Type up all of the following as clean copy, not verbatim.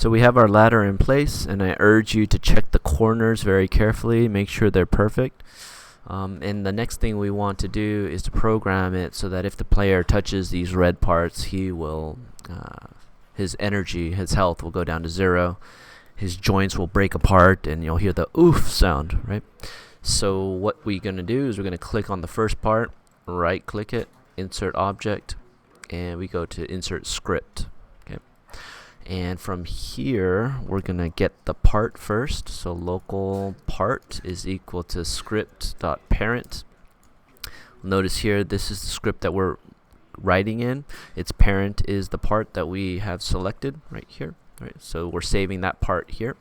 So we have our ladder in place, and I urge you to check the corners very carefully, make sure they're perfect. And the next thing we want to do is to program it so that if the player touches these red parts, he will, his energy, his health will go down to 0. His joints will break apart, and you'll hear the oof sound, right? So what we're going to do is we're going to click on the first part, right-click it, insert object, and we go to insert script. Okay. And from here, we're going to get the part first. So local part is equal to script.parent. Notice here, this is the script that we're writing in. Its parent is the part that we have selected right here. Right, so we're saving that part here.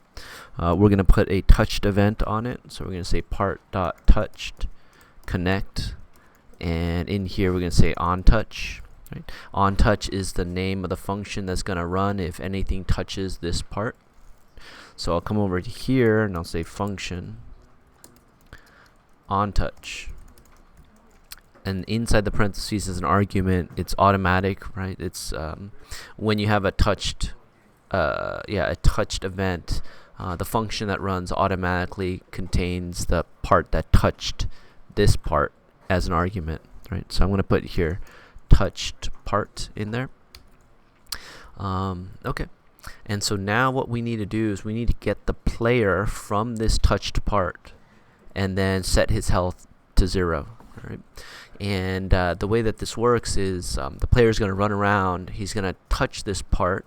We're going to put a touched event on it. So we're going to say part.touched connect. And in here, we're going to say onTouch. Right? OnTouch is the name of the function that's going to run if anything touches this part. So I'll come over to here and I'll say function onTouch. And inside the parentheses is an argument. It's automatic, right? It's when you have a touched event, the function that runs automatically contains the part that touched this part as an argument, right? So I'm going to put here touched part in there. Okay. And so now what we need to do is we need to get the player from this touched part and then set his health to 0. Right? And the way that this works is the player is going to run around. He's going to touch this part,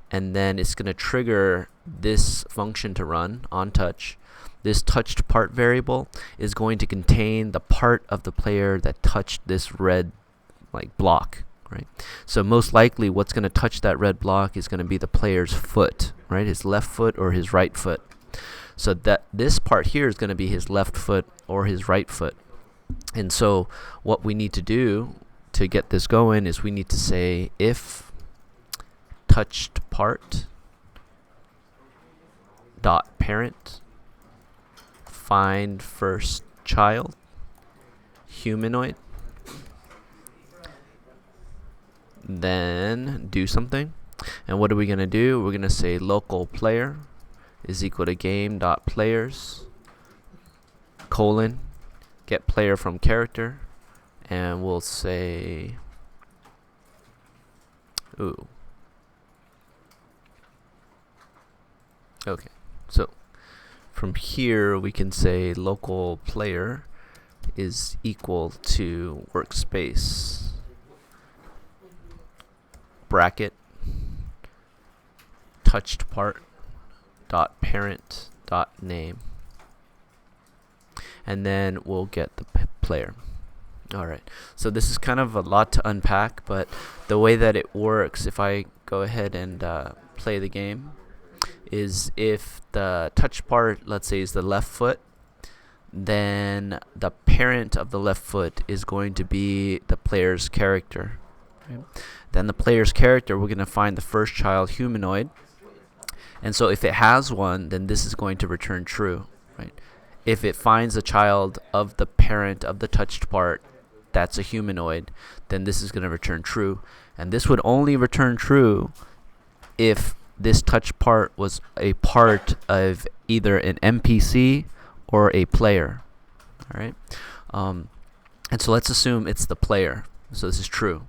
and then it's going to trigger this function to run on touch. This touched part variable is going to contain the part of the player that touched this red block, right? So most likely what's going to touch that red block is going to be the player's foot, right? His left foot or his right foot. So that this part here is going to be his left foot or his right foot. And so what we need to do to get this going is we need to say if touched part dot parent find first child humanoid, then do something. And what are we going to do? We're going to say local player is equal to game.players colon get player from character, and we'll say okay, so from here we can say local player is equal to workspace bracket touched part dot parent dot name, and then we'll get the player. Alright, so this is kind of a lot to unpack, but the way that it works, if I go ahead and play the game, is if the touch part, let's say, is the left foot, then the parent of the left foot is going to be the player's character. Okay. Then the player's character, we're going to find the first child humanoid, and so if it has one, then this is going to return true, right? If it finds a child of the parent of the touched part that's a humanoid, then this is going to return true. And this would only return true if this touched part was a part of either an NPC or a player. All right. And so let's assume it's the player. So this is true.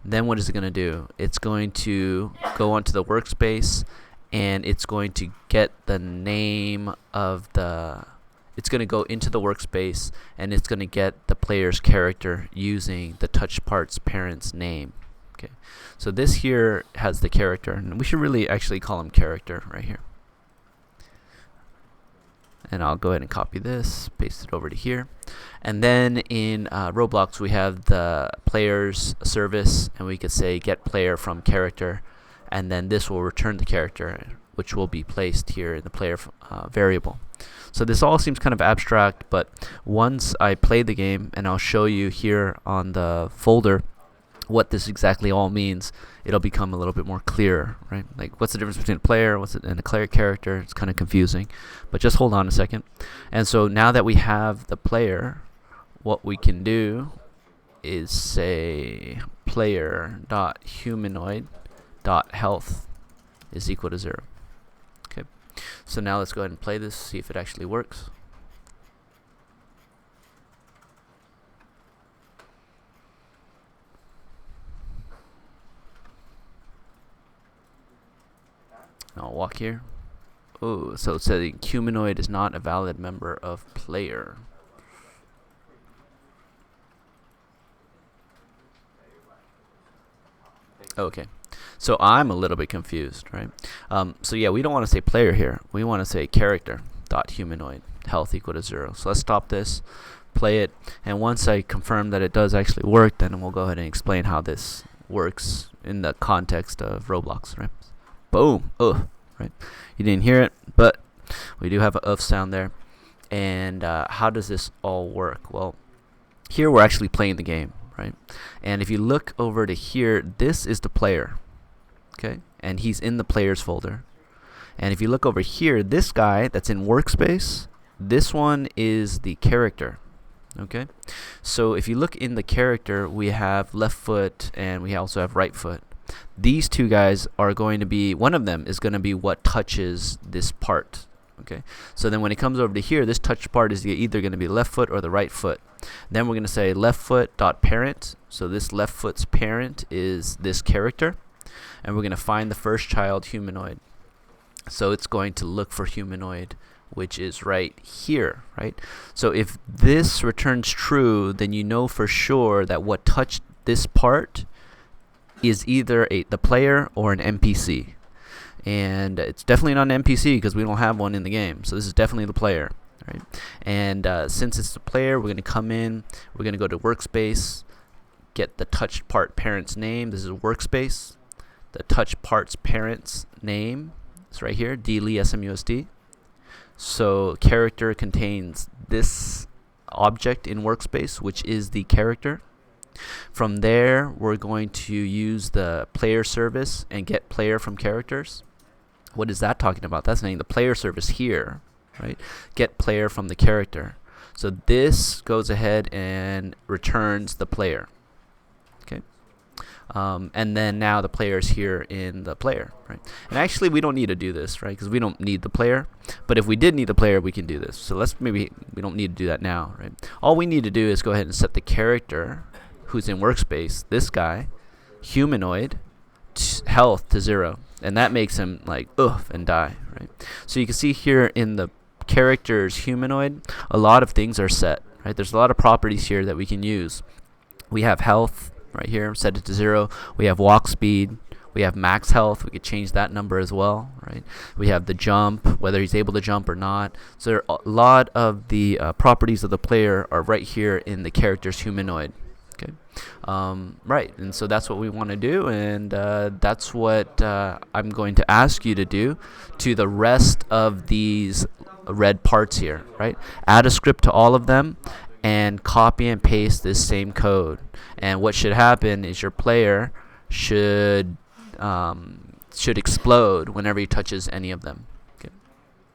Then what is it going to do? It's going to go onto the workspace, and it's going to get the name of the... It's going to go into the workspace, and it's going to get the player's character using the touch part's parent's name. Okay, so this here has the character, and we should really actually call him character right here. And I'll go ahead and copy this, paste it over to here. And then in Roblox, we have the player's service, and we could say get player from character, and then this will return the character, which will be placed here in the player variable. So this all seems kind of abstract, but once I play the game, and I'll show you here on the folder what this exactly all means, it'll become a little bit more clear, right? Like, what's the difference between a player and a player character? It's kind of confusing, but just hold on a second. And so now that we have the player, what we can do is say player.humanoid.health is equal to 0. So now let's go ahead and play this, see if it actually works. I'll walk here. Oh, so it says humanoid is not a valid member of player. Okay, so I'm a little bit confused, right? So yeah, we don't want to say player here. We want to say character dot humanoid health equal to 0. So let's stop this, play it, and once I confirm that it does actually work, then we'll go ahead and explain how this works in the context of Roblox, right? Boom. Ugh. Right. You didn't hear it, but we do have a sound there. And how does this all work? Well, here we're actually playing the game, right? And if you look over to here, this is the player, okay? And he's in the players folder. And if you look over here, this guy that's in workspace, this one is the character, okay? So if you look in the character, we have left foot and we also have right foot. These two guys are going to be, one of them is going to be what touches this part, okay? So then when it comes over to here, this touch part is either going to be the left foot or the right foot. Then we're going to say left foot dot parent. So this left foot's parent is this character, and we're going to find the first child, humanoid. So it's going to look for humanoid, which is right here, right? So if this returns true, then you know for sure that what touched this part is either the player or an NPC. And it's definitely not an NPC because we don't have one in the game. So this is definitely the player, right? And since it's the player, we're going to come in, we're going to go to workspace, get the touched part parent's name. This is workspace. The touch part's parent's name is right here, DLESMUSD. So character contains this object in workspace, which is the character. From there, we're going to use the player service and get player from characters. What is that talking about? That's saying the player service here, right? Get player from the character. So this goes ahead and returns the player. Okay. And then now the player is here in the player, right? And actually, we don't need to do this, right? Because we don't need the player. But if we did need the player, we can do this. So we don't need to do that now, right? All we need to do is go ahead and set the character who's in workspace, this guy, humanoid, health to 0, and that makes him like and die, right? So you can see here in the character's humanoid, a lot of things are set, right? There's a lot of properties here that we can use. We have health right here, set it to 0. We have walk speed. We have max health. We could change that number as well, right? We have the jump, whether he's able to jump or not. So a lot of the properties of the player are right here in the character's humanoid. Okay. Right, and so that's what we want to do, and that's what I'm going to ask you to do to the rest of these red parts here, right? Add a script to all of them and copy and paste this same code. And what should happen is your player should explode whenever he touches any of them.